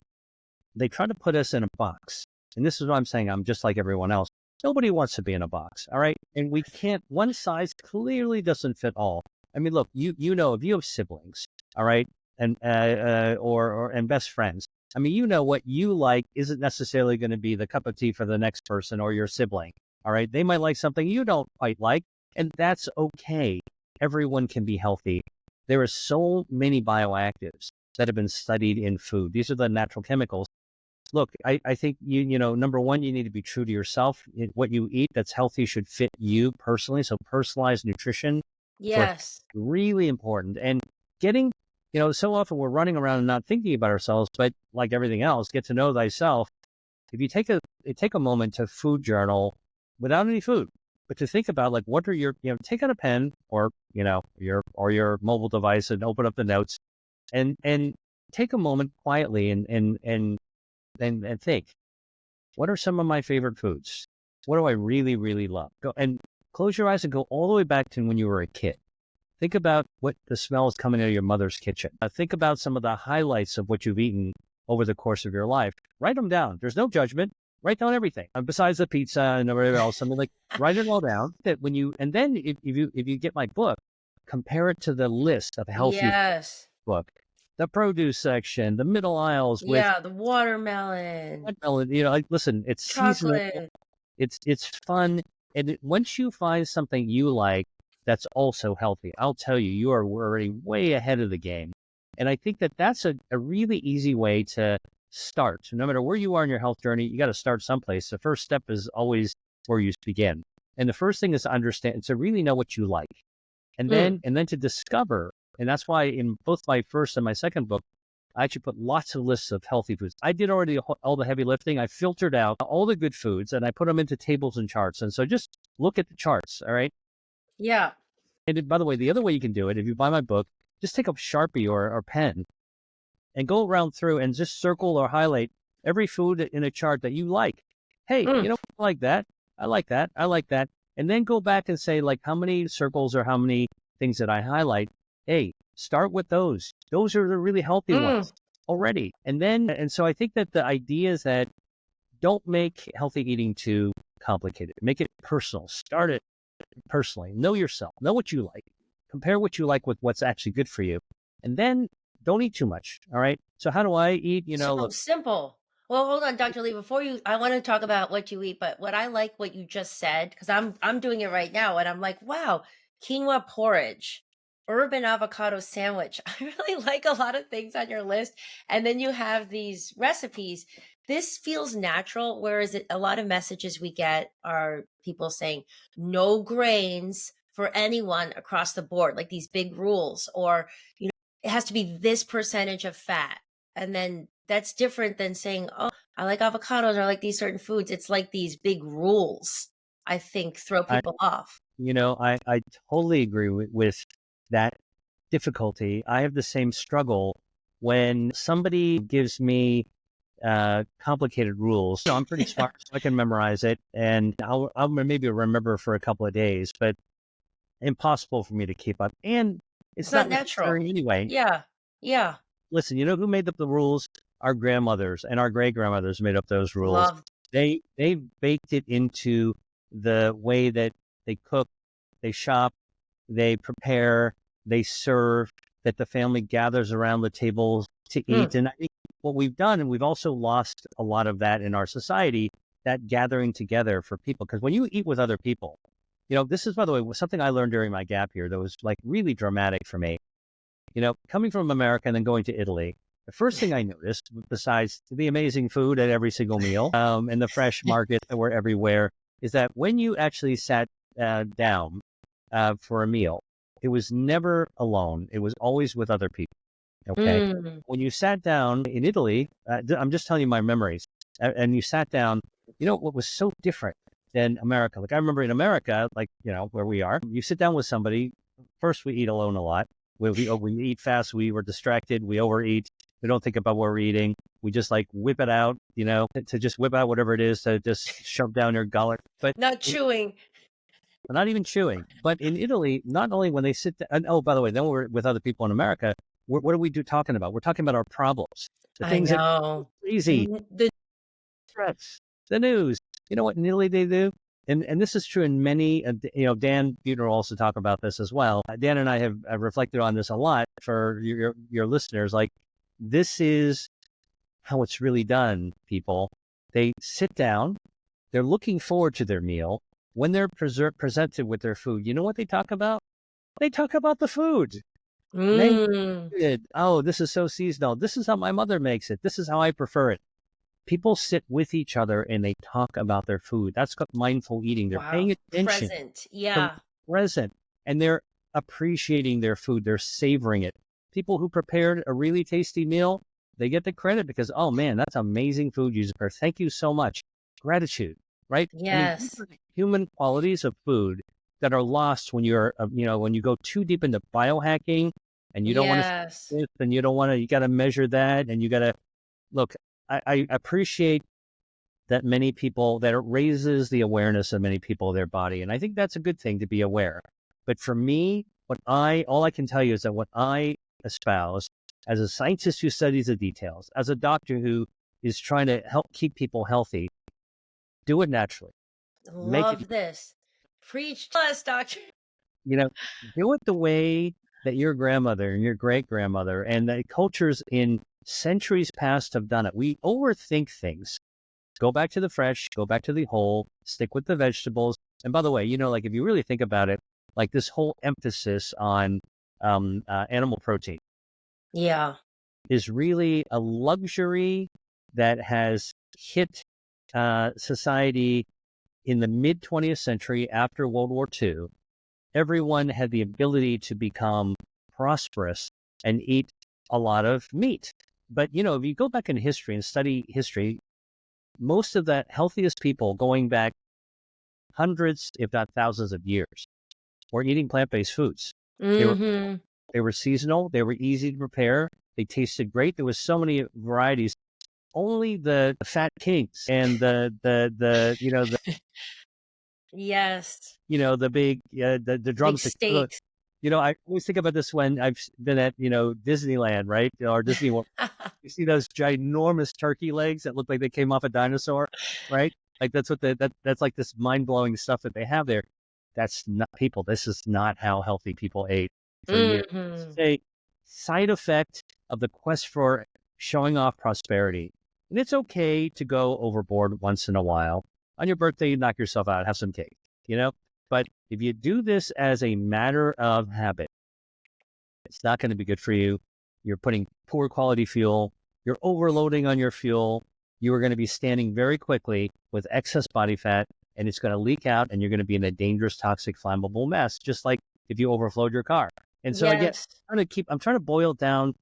Speaker 2: they try to put us in a box. And this is what I'm saying. I'm just like everyone else. Nobody wants to be in a box. All right. And we can't, one size clearly doesn't fit all. I mean, look, if you have siblings, all right, and and best friends, I mean, what you like isn't necessarily going to be the cup of tea for the next person or your sibling. All right. They might like something you don't quite like, and that's okay. Everyone can be healthy. There are so many bioactives that have been studied in food. These are the natural chemicals. Look, I think number one, you need to be true to yourself. What you eat that's healthy should fit you personally. So personalized nutrition for
Speaker 1: Yes.
Speaker 2: really important. And getting, so often we're running around and not thinking about ourselves, but like everything else, get to know thyself. If you take a moment to food journal without any food, but to think about like what are your, take out a pen or your mobile device and open up the notes and take a moment quietly and think, what are some of my favorite foods? What do I really, really love? Go and close your eyes and go all the way back to when you were a kid. Think about what the smell is coming out of your mother's kitchen. Think about some of the highlights of what you've eaten over the course of your life. Write them down. There's no judgment. Write down everything. Besides the pizza and whatever else, something like write it all down. That when you and then if you get my book, compare it to the list of healthy
Speaker 1: Yes.
Speaker 2: book, the produce section, the middle aisles with
Speaker 1: Yeah. The watermelon,
Speaker 2: watermelon. Like listen, it's seasonal.
Speaker 1: chocolate.
Speaker 2: It's fun, and once you find something you like that's also healthy, I'll tell you, you are already way ahead of the game. And I think that that's a really easy way to start. So no matter where you are in your health journey, you got to start someplace. The first step is always where you begin. And the first thing is to understand, to really know what you like, and
Speaker 1: Mm.
Speaker 2: then to discover. And that's why in both my first and my second book, I actually put lots of lists of healthy foods. I did already all the heavy lifting. I filtered out all the good foods and I put them into tables and charts. And so just look at the charts. All right.
Speaker 1: Yeah.
Speaker 2: And by the way, the other way you can do it, if you buy my book, just take a Sharpie or pen and go around through and just circle or highlight every food in a chart that you like. Hey,
Speaker 1: Mm.
Speaker 2: I like that. I like that. I like that. And then go back and say, like, how many circles or how many things that I highlight? Hey, start with those. Those are the really healthy
Speaker 1: Mm.
Speaker 2: ones already. And so I think that the idea is that don't make healthy eating too complicated. Make it personal. Start it personally. Know yourself. Know what you like. Compare what you like with what's actually good for you. And then don't eat too much. All right. So how do I eat?
Speaker 1: So
Speaker 2: Look,
Speaker 1: simple. Well, hold on, Dr. Lee. Before I want to talk about what you eat, but what I like what you just said, because I'm doing it right now, and I'm like, wow, quinoa porridge, urban avocado sandwich. I really like a lot of things on your list. And then you have these recipes. This feels natural, whereas a lot of messages we get are people saying no grains for anyone across the board, like these big rules, or it has to be this percentage of fat. And then that's different than saying, oh, I like avocados or I like these certain foods. It's like these big rules, I think, throw
Speaker 2: I,
Speaker 1: people off.
Speaker 2: I totally agree with that difficulty. I have the same struggle when somebody gives me complicated rules. I'm pretty smart, so I can memorize it, and I'll maybe remember for a couple of days, but impossible for me to keep up. And
Speaker 1: It's
Speaker 2: it's
Speaker 1: not
Speaker 2: not
Speaker 1: natural.
Speaker 2: necessary anyway.
Speaker 1: Yeah. Yeah.
Speaker 2: Listen, you know who made up the rules? Our grandmothers and our great grandmothers made up those rules.
Speaker 1: Love.
Speaker 2: They baked it into the way that they cook, they shop, they prepare, they serve, that the family gathers around the to
Speaker 1: Mm.
Speaker 2: eat. And I think what we've done, and we've also lost a lot of that in our society, that gathering together for people. Because when you eat with other people, this is, by the way, something I learned during my gap year that was like really dramatic for me. Coming from America and then going to Italy, the first thing I noticed, besides the amazing food at every single meal, and the fresh markets that were everywhere, is that when you actually sat down for a meal, it was never alone. It was always with other people. Okay.
Speaker 1: Mm.
Speaker 2: When you sat down in Italy, I'm just telling you my memories, and you sat down, what was so different than America? Like I remember in America, like, where we are, you sit down with somebody. First, we eat alone a lot. We eat fast. We were distracted. We overeat. We don't think about what we're eating. We just like whip it out, to just whip out whatever it is to just shove down your gullet. But
Speaker 1: Not chewing.
Speaker 2: not even chewing. But in Italy, not only when they sit down, and oh, by the way, then we're with other people in America. What are we talking about? We're talking about our problems, the
Speaker 1: I
Speaker 2: things that are
Speaker 1: know.
Speaker 2: crazy,
Speaker 1: The
Speaker 2: stress, the news. You know what in Italy they do? And this is true in many, Dan Buettner will also talk about this as well. Dan and I have reflected on this a lot for your listeners. Like, this is how it's really done, people. They sit down, they're looking forward to their meal. When they're presented with their food, you know what they talk about? They talk about the food. Name
Speaker 1: mm.
Speaker 2: it. Oh, this is so seasonal. This is how my mother makes it. This is how I prefer it. People sit with each other and they talk about their food. That's called mindful eating. They're
Speaker 1: Wow.
Speaker 2: paying attention,
Speaker 1: Present.
Speaker 2: they're
Speaker 1: Yeah.
Speaker 2: present, and they're appreciating their food. They're savoring it. People who prepared a really tasty meal, they get the credit because, oh man, that's amazing food you prepared. Thank you so much. Gratitude, right? I mean, these
Speaker 1: Yes.
Speaker 2: are the human qualities of food that are lost when you're, when you go too deep into biohacking and you don't want to
Speaker 1: Yes.
Speaker 2: this and you got to measure that and you got to look. I appreciate that many people, that it raises the awareness of many people of their body. And I think that's a good thing to be aware. But for me, all I can tell you is that what I espouse as a scientist who studies the details, as a doctor who is trying to help keep people healthy, do it naturally, make it,
Speaker 1: Love this. Preach to us, doctor.
Speaker 2: you know, do it the way that your grandmother and your great grandmother and the cultures in centuries past have done it. We overthink things. Go back to the fresh, go back to the whole, stick with the vegetables. And by the way, like if you really think about it, like this whole emphasis on animal protein
Speaker 1: Yeah.
Speaker 2: is really a luxury that has hit society in the mid 20th century after World War II. Everyone had the ability to become prosperous and eat a lot of meat. But, if you go back in history and study history, most of the healthiest people going back hundreds, if not thousands of years, were eating plant-based foods. They were
Speaker 1: Mm-hmm.
Speaker 2: they were seasonal, they were easy to prepare, they tasted great. There was so many varieties. Only the fat kings and
Speaker 1: Yes.
Speaker 2: the big the
Speaker 1: Big
Speaker 2: drumsticks. Look,
Speaker 1: steaks.
Speaker 2: I always think about this when I've been at Disneyland, right, or Disney World. You see those ginormous turkey legs that look like they came off a dinosaur, right? Like that's what that's like this mind blowing stuff that they have there. That's not people. This is not how healthy people ate for years. This is
Speaker 1: Mm-hmm.
Speaker 2: a side effect of the quest for showing off prosperity. And it's okay to go overboard once in a while. On your birthday, you knock yourself out, have some cake, you know? But if you do this as a matter of habit, it's not going to be good for you. You're putting poor quality fuel. You're overloading on your fuel. You are going to be standing very quickly with excess body fat, and it's going to leak out, and you're going to be in a dangerous, toxic, flammable mess, just like if you overflowed your car. And so again,
Speaker 1: Yes.
Speaker 2: I'm trying to boil it down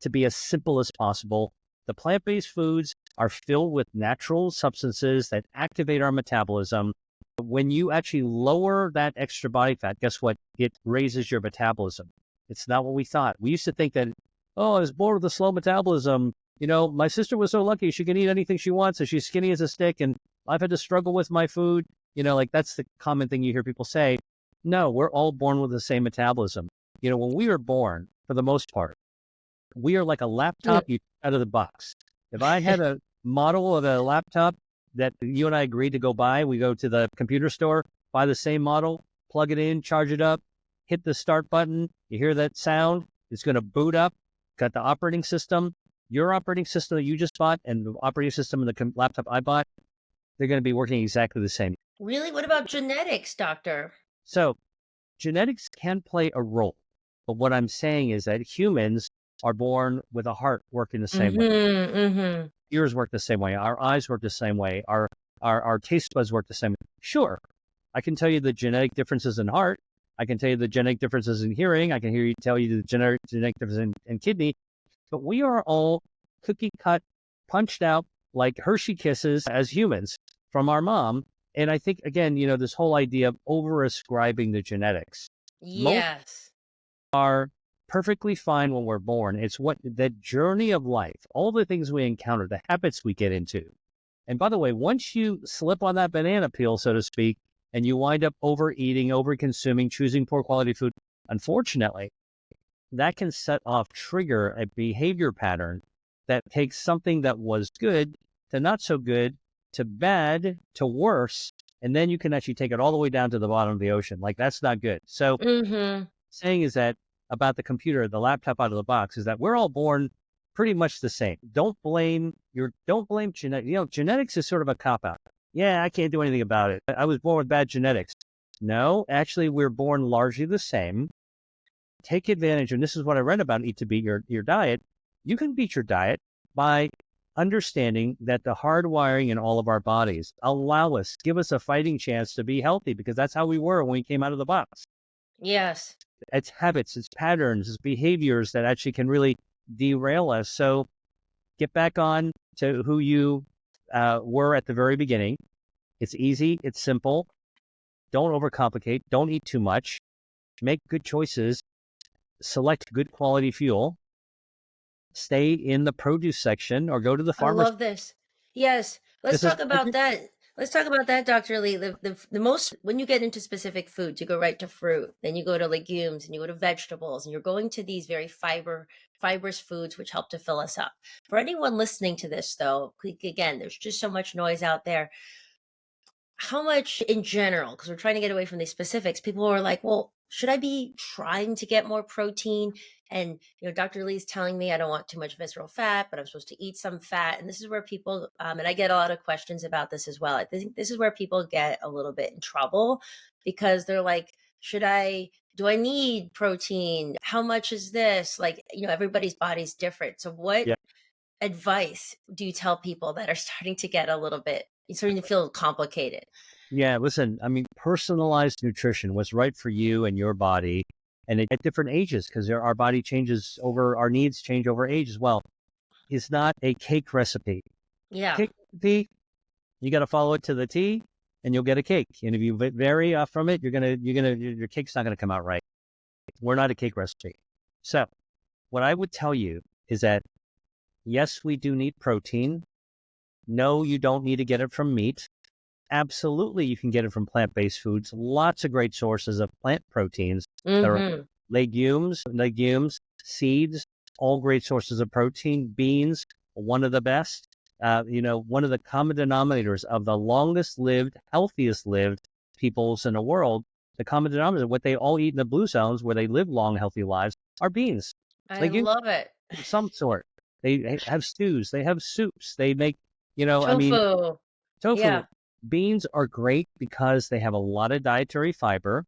Speaker 2: to be as simple as possible. The plant-based foods are filled with natural substances that activate our metabolism. When you actually lower that extra body fat, guess what? It raises your metabolism. It's not what we thought. We used to think that, oh, I was born with a slow metabolism. My sister was so lucky. She can eat anything she wants, and she's skinny as a stick, and I've had to struggle with my food. Like that's the common thing you hear people say. No, we're all born with the same metabolism. When we were born, for the most part, we are like a laptop you out of the box. If I had a model of a laptop that you and I agreed to go buy, we go to the computer store, buy the same model, plug it in, charge it up, hit the start button. You hear that sound? It's going to boot up, got the operating system. Your operating system that you just bought and the operating system and the laptop I bought, they're going to be working exactly the same.
Speaker 1: Really? What about genetics, doctor?
Speaker 2: So genetics can play a role, but what I'm saying is that humans are born with a heart working the same way.
Speaker 1: Mhm, mhm.
Speaker 2: Ears work the same way. Our eyes work the same way. Our taste buds work the same way. Sure, I can tell you the genetic differences in heart. I can tell you the genetic differences in hearing. I can tell you the genetic differences in kidney. But we are all cookie cut, punched out like Hershey Kisses as humans from our mom. And I think, again, this whole idea of over ascribing the genetics. Most
Speaker 1: Yes.
Speaker 2: are perfectly fine when we're born. It's what the journey of life, all the things we encounter, the habits we get into. And by the way, once you slip on that banana peel, so to speak, and you wind up overeating, over consuming, choosing poor quality food, unfortunately, that can trigger a behavior pattern that takes something that was good to not so good to bad to worse. And then you can actually take it all the way down to the bottom of the ocean. Like, that's not good. So
Speaker 1: Mhm.
Speaker 2: saying is that about the computer, the laptop out of the box, is that we're all born pretty much the same. Don't blame genetics. Genetics is sort of a cop out. Yeah, I can't do anything about it. I was born with bad genetics. No, actually, we're born largely the same. Take advantage, and this is what I read about Eat to Beat Your Diet. You can beat your diet by understanding that the hardwiring in all of our bodies give us a fighting chance to be healthy, because that's how we were when we came out of the box.
Speaker 1: Yes.
Speaker 2: It's habits, it's patterns, it's behaviors that actually can really derail us. So get back on to who you were at the very beginning. It's easy, it's simple. Don't overcomplicate. Don't eat too much. Make good choices. Select good quality fuel. Stay in the produce section or go to the
Speaker 1: I
Speaker 2: farmer's.
Speaker 1: love this. Yes. Let's
Speaker 2: This is
Speaker 1: talk about that. Let's talk about that, Dr. Lee. The most, when you get into specific foods, you go right to fruit, then you go to legumes, and you go to vegetables, and you're going to these very fibrous foods which help to fill us up. For anyone listening to this, though, again, there's just so much noise out there. How much in general, because we're trying to get away from these specifics, people are like, well, should I be trying to get more protein? And, Dr. Lee's telling me I don't want too much visceral fat, but I'm supposed to eat some fat. And this is where people, and I get a lot of questions about this as well. I think this is where people get a little bit in trouble, because they're like, do I need protein? How much is this? Like, everybody's body's different. So what
Speaker 2: Yeah.
Speaker 1: advice do you tell people that are starting to get a little bit, starting to feel complicated?
Speaker 2: Yeah, listen, I mean, personalized nutrition, what's right for you and your body, and at different ages, because our body changes our needs change over age as well, is not a cake recipe.
Speaker 1: Yeah.
Speaker 2: Cake recipe, you got to follow it to the T, and you'll get a cake. And if you vary from it, your cake's not going to come out right. We're not a cake recipe. So, what I would tell you is that yes, we do need protein. No, you don't need to get it from meat. Absolutely, you can get it from plant-based foods. Lots of great sources of plant proteins. There are
Speaker 1: Mhm.
Speaker 2: legumes, seeds, all great sources of protein. Beans, one of the best. One of the common denominators of the longest lived, healthiest lived peoples in the world, the common denominator, what they all eat in the blue zones where they live long, healthy lives, are beans,
Speaker 1: I
Speaker 2: legumes
Speaker 1: love it.
Speaker 2: of some sort. They have stews, they have soups, they make, I mean,
Speaker 1: Tofu.
Speaker 2: tofu.
Speaker 1: Yeah.
Speaker 2: Beans are great because they have a lot of dietary fiber.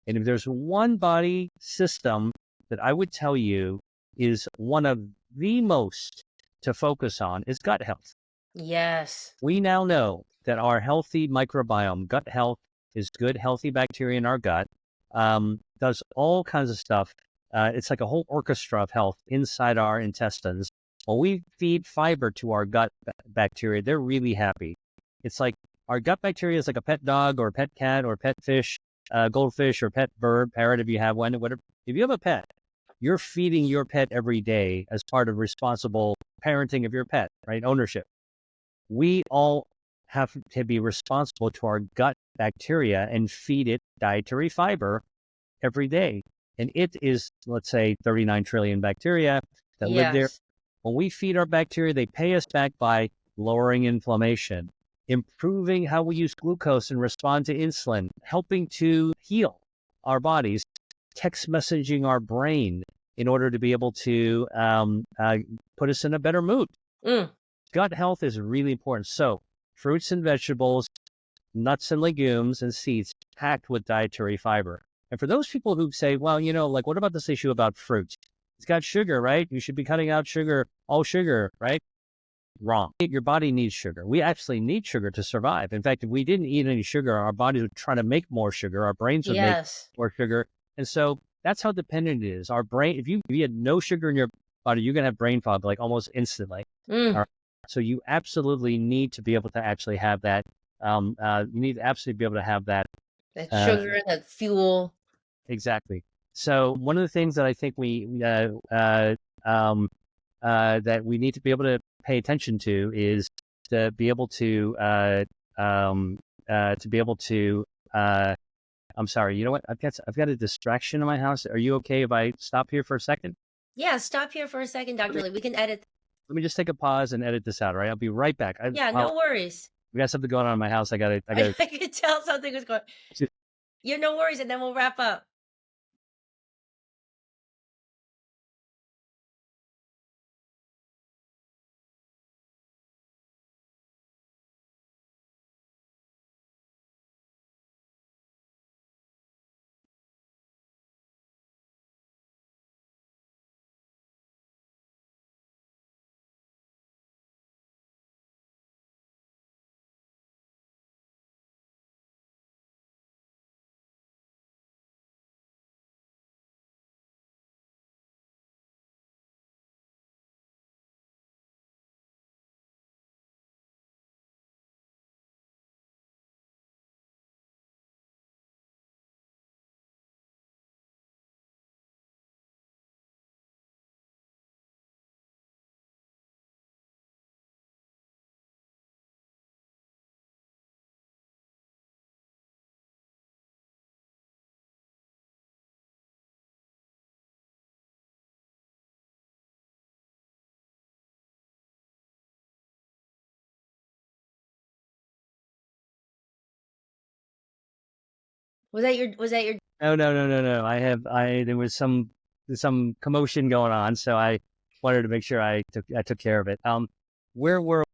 Speaker 2: And if there's one body system that I would tell you is one of the most to focus on, is gut health.
Speaker 1: Yes.
Speaker 2: We now know that our healthy microbiome, gut health, is good, healthy bacteria in our gut, does all kinds of stuff. It's like a whole orchestra of health inside our intestines. When we feed fiber to our gut bacteria, they're really happy. It's like our gut bacteria is like a pet dog or pet cat or pet fish, goldfish or pet bird, parrot if you have one, whatever. If you have a pet, you're feeding your pet every day as part of responsible parenting of your pet, right? Ownership. We all have to be responsible to our gut bacteria and feed it dietary fiber every day. And it is, let's say, 39 trillion bacteria that live there.
Speaker 1: Yes.
Speaker 2: When we feed our bacteria, they pay us back by lowering inflammation, improving how we use glucose and respond to insulin, helping to heal our bodies, text messaging our brain, in order to be able to put us in a better mood.
Speaker 1: Mm.
Speaker 2: Gut health is really important. So fruits and vegetables, nuts and legumes and seeds packed with dietary fiber. And for those people who say, well, like, what about this issue about fruit? It's got sugar, right? You should be cutting out sugar, all sugar, right? Wrong. Your body needs sugar. We actually need sugar to survive. In fact, if we didn't eat any sugar, our bodies would try to make more sugar. Our brains would make
Speaker 1: Yes.
Speaker 2: more sugar. And so that's how dependent it is. Our brain, if you had no sugar in your body, you're going to have brain fog like almost instantly. All
Speaker 1: Mm.
Speaker 2: right. So you absolutely need to be able to actually have that. You need to absolutely be able to have that.
Speaker 1: That
Speaker 2: Uh,
Speaker 1: sugar, that fuel.
Speaker 2: exactly. So one of the things that I think that we need to be able to pay attention to is to be able to I'm sorry. You know what? I've got a distraction in my house. Are you okay if I stop here for a second?
Speaker 1: Yeah, stop here for a second,
Speaker 2: Let
Speaker 1: Dr.
Speaker 2: me
Speaker 1: Lee. We can edit.
Speaker 2: let me just take a pause and edit this out. All right, I'll be right back.
Speaker 1: Yeah, no worries.
Speaker 2: We got something going on in my house. I
Speaker 1: I
Speaker 2: gotta.
Speaker 1: could tell something was going. Yeah, no worries, and then we'll wrap up. Was that your
Speaker 2: No, no, no, no, no. There was some commotion going on, so I wanted to make sure I took care of it. Where were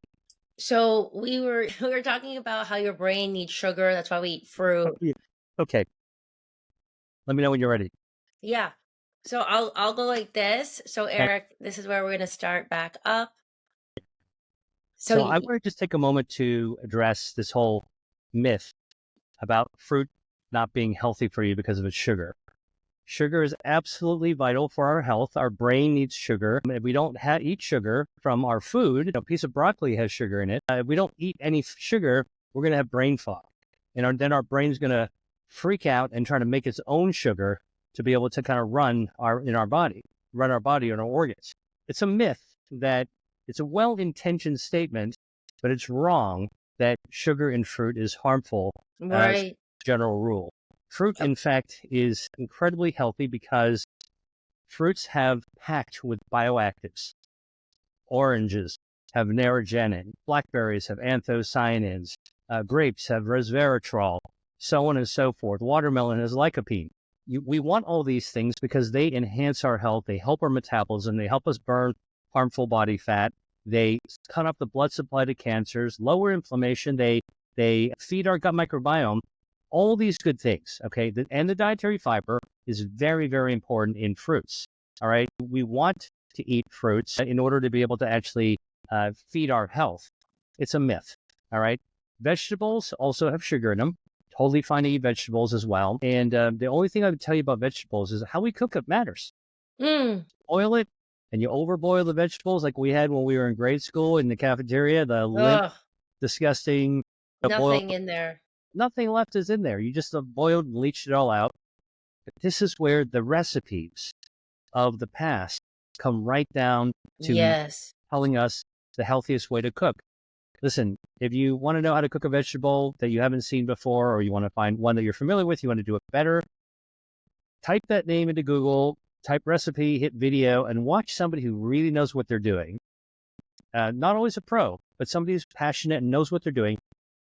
Speaker 1: So we were talking about how your brain needs sugar. That's why we eat fruit.
Speaker 2: we? Okay, let me know when you're ready.
Speaker 1: Yeah. So I'll go like this. So
Speaker 2: Okay.
Speaker 1: Eric, this is where we're gonna start back up. So
Speaker 2: So I want to just take a moment to address this whole myth about fruit not being healthy for you because of its sugar. Sugar is absolutely vital for our health. Our brain needs sugar. If we don't eat sugar from our food, a piece of broccoli has sugar in it. If we don't eat any sugar, we're going to have brain fog. And then our brain's going to freak out and try to make its own sugar to be able to kind of run our body and our organs. It's a myth that it's a well-intentioned statement, but it's wrong that sugar in fruit is harmful as
Speaker 1: right.
Speaker 2: a general rule. Fruit,
Speaker 1: Oh,
Speaker 2: in fact, is incredibly healthy because fruits have packed with bioactives. Oranges have narogenin, blackberries have anthocyanins, grapes have resveratrol, so on and so forth. Watermelon has lycopene. We want all these things because they enhance our health, they help our metabolism, they help us burn harmful body fat, they cut off the blood supply to cancers, lower inflammation, they feed our gut microbiome. All these good things, okay? And the dietary fiber is very, very important in fruits, all right? We want to eat fruits in order to be able to actually feed our health. It's a myth, all right? Vegetables also have sugar in them. Totally fine to eat vegetables as well. And the only thing I would tell you about vegetables is how we cook it matters.
Speaker 1: mm,
Speaker 2: Boil it, and you overboil the vegetables like we had when we were in grade school in the cafeteria, the limp,
Speaker 1: ugh,
Speaker 2: disgusting, boiled,
Speaker 1: nothing in there.
Speaker 2: nothing left is in there. You just boiled and leached it all out. But this is where the recipes of the past come right down to
Speaker 1: Yes.
Speaker 2: telling us the healthiest way to cook. Listen, if you want to know how to cook a vegetable that you haven't seen before, or you want to find one that you're familiar with, you want to do it better, type that name into Google, type recipe, hit video, and watch somebody who really knows what they're doing. Not always a pro, but somebody who's passionate and knows what they're doing,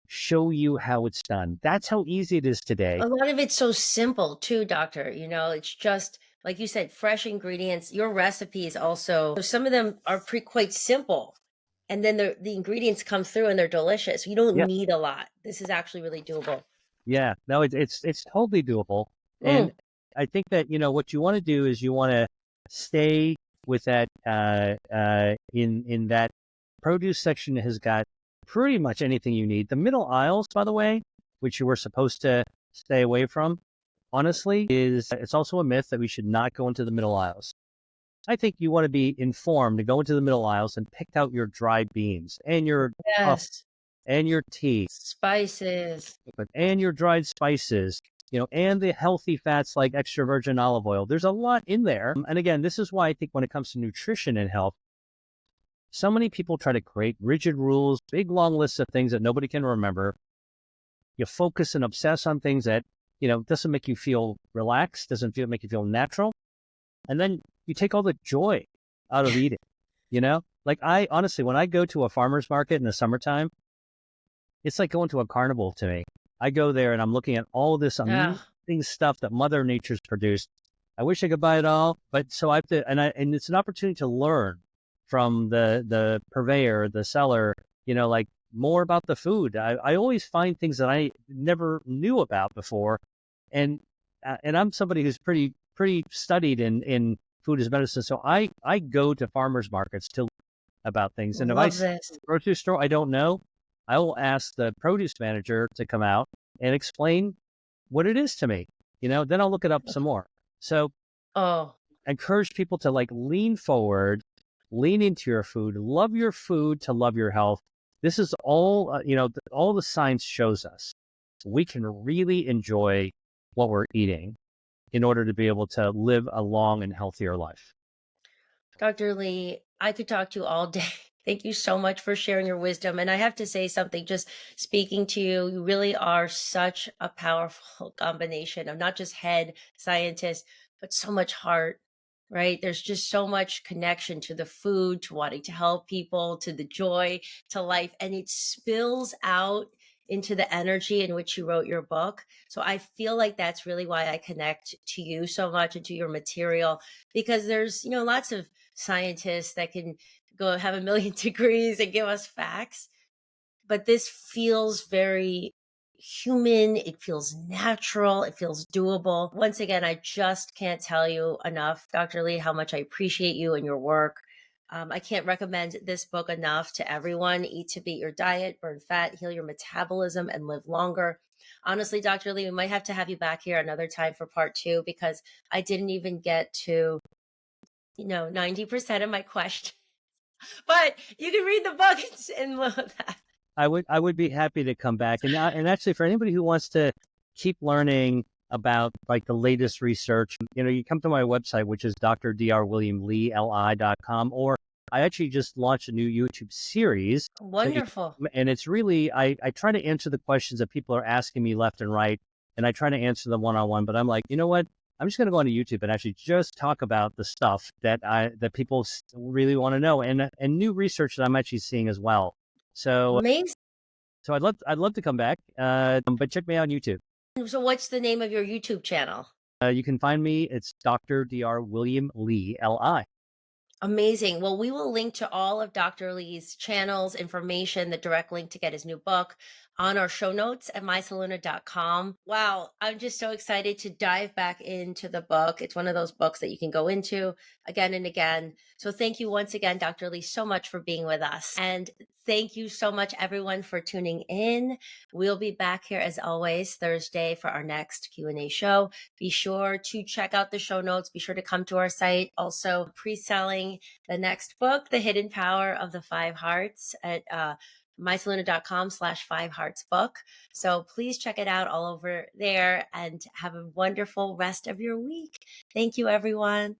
Speaker 2: show you how it's done. That's how easy it is today.
Speaker 1: A lot of it's so simple too, doctor. It's just like you said, fresh ingredients. Your recipes also, so some of them are quite simple. And then the ingredients come through and they're delicious. You don't
Speaker 2: Yeah,
Speaker 1: need a lot. This is actually really doable.
Speaker 2: yeah. No, it's totally doable. And
Speaker 1: Mm,
Speaker 2: I think that, what you want to do is you want to stay with that in that produce section has got pretty much anything you need. The middle aisles, by the way, which you were supposed to stay away from, honestly, is it's also a myth that we should not go into the middle aisles. I think you want to be informed to go into the middle aisles and pick out your dried beans and your tough
Speaker 1: yes.
Speaker 2: and your tea
Speaker 1: Spices.
Speaker 2: and your dried spices, and the healthy fats like extra virgin olive oil. There's a lot in there. And again, this is why I think when it comes to nutrition and health, so many people try to create rigid rules, big long lists of things that nobody can remember. You focus and obsess on things that, doesn't make you feel relaxed, make you feel natural. And then you take all the joy out of eating, Like I honestly, when I go to a farmer's market in the summertime, it's like going to a carnival to me. I go there and I'm looking at all this
Speaker 1: Ah,
Speaker 2: amazing stuff that Mother Nature's produced. I wish I could buy it all, but so I have to, and it's an opportunity to learn from the purveyor, the seller, like more about the food. I always find things that I never knew about before, and I'm somebody who's pretty studied in food as medicine. So I go to farmers markets to about things. And if I
Speaker 1: love
Speaker 2: see
Speaker 1: this.
Speaker 2: a grocery store I don't know, I will ask the produce manager to come out and explain what it is to me. Then I'll look it up some more. So
Speaker 1: Oh,
Speaker 2: encourage people to like lean forward, lean into your food to love your health. This is all, all the science shows us. We can really enjoy what we're eating in order to be able to live a long and healthier life.
Speaker 1: Dr. Lee, I could talk to you all day. Thank you so much for sharing your wisdom. And I have to say something, just speaking to you, you really are such a powerful combination of not just head scientist, but so much heart, right? There's just so much connection to the food, to wanting to help people, to the joy, to life. And it spills out into the energy in which you wrote your book. So I feel like that's really why I connect to you so much and to your material, because there's, lots of scientists that can go have a million degrees and give us facts, but this feels very human. It feels natural. It feels doable. Once again, I just can't tell you enough, Dr. Lee, how much I appreciate you and your work. I can't recommend this book enough to everyone. Eat to beat your diet, burn fat, heal your metabolism, and live longer. Honestly, Dr. Lee, we might have to have you back here another time for part two, because I didn't even get to 90% of my question. But you can read the book and look at that.
Speaker 2: I would be happy to come back. And actually for anybody who wants to keep learning about like the latest research, you come to my website, which is drwilliamleeli.com, or I actually just launched a new YouTube series that
Speaker 1: Wonderful.
Speaker 2: and it's really, I try to answer the questions that people are asking me left and right, and I try to answer them one-on-one, but I'm like, you know what? I'm just going to go onto YouTube and actually just talk about the stuff that people really want to know, and new research that I'm actually seeing as well. So
Speaker 1: Amazing.
Speaker 2: so I'd love to come back, but check me out on YouTube.
Speaker 1: So what's the name of your YouTube channel?
Speaker 2: You can find me. It's Dr. William Lee Li.
Speaker 1: Amazing. Well, we will link to all of Dr. Lee's channels, information, the direct link to get his new book on our show notes at mysaluna.com. Wow, I'm just so excited to dive back into the book. It's one of those books that you can go into again and again. So thank you once again, Dr. Lee, so much for being with us. And thank you so much, everyone, for tuning in. We'll be back here as always Thursday for our next Q&A show. Be sure to check out the show notes. Be sure to come to our site. Also, pre-selling the next book, The Hidden Power of the Five Hearts, at mysaluna.com/5heartsbook. So please check it out all over there and have a wonderful rest of your week. Thank you, everyone.